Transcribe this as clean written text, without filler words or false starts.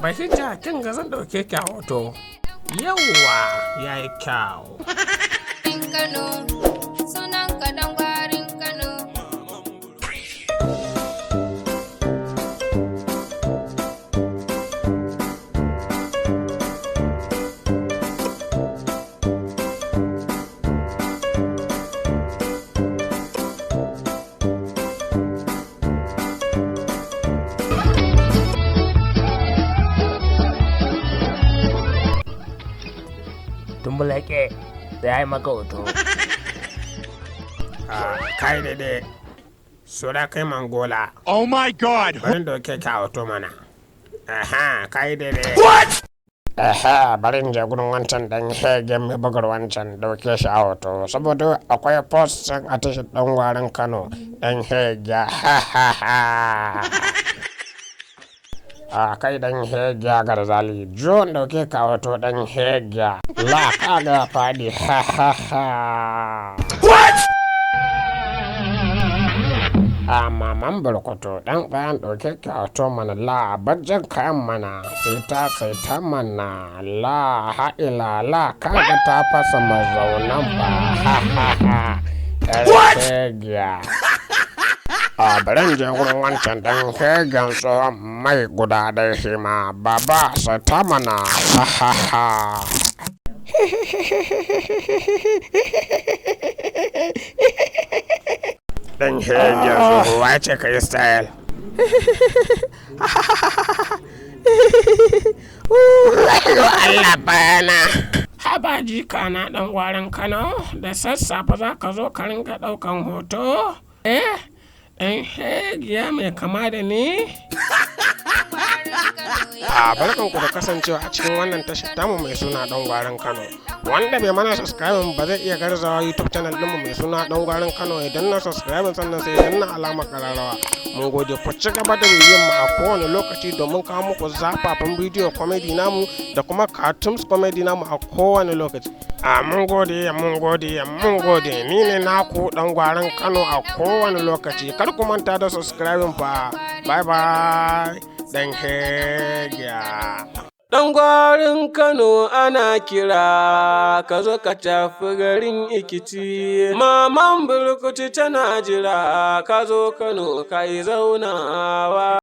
Bahija kin ga zan dauke ki a hoto. Yawwa yayi kyau. Kano, sunan ka dangwarin Kano. Tumbulake da ya yi maka hoto. Kai daidai. Sura kai mangola. Oh my god! Bari dauke ki a hoto mana. Aha, kai daidai. What? Aha, bari in je gurin wancan dan hege mai bugar wancan dauke shi a hoto. Saboda akwai post a tashar dan gwarin Kano. Dan hege. Ha ha ha. Kai dan hege garzali. John dauke ka hoto dan hege. La kaga fadi. Ha ha ha. What? Maman barkwato dan bayan ɗauke ki hoto mana la bajjan kayan mana sai ta mana la ha'ila la kaga ta fasa mazaunan ba ha ha ha. Bari je wurin wancan dan hegen tsohon mai guda da shi ma baba sai ta mana ha ha ha. Dan hege zuwa ce ka yi style. Allah bayana. Haba jika na dan gwarin Kano da sassafe za ka zo ka ringa daukan hoto? Dan hege mai kama da ni? Barkan ku da kasancewa a cikin wannan tashar tamu mai suna dan gwarin Kano. Wanda bai mana subscribe ba zai iya garzawa YouTube channel ɗinmu mai suna dan gwarin Kano ya danna subscribe sannan sai ya danna alamar kararrawa. Mun gode ku ci gaba da bibiyan mu a kowane lokaci domin kawo muku zafafan bidiyo comedy namu da kuma cartoons comedy namu a kowane lokaci. Mun gode ni ne naku dan gwarin Kano a kowane lokaci. Kar ku manta da subscribing fa. Bye bye. Dan hege. Dan gwarin Kano ana kira, ka zo ka tafi garin Ikiti. Maman burkutu tana jira, ka zo Kano ka yi zaunawa.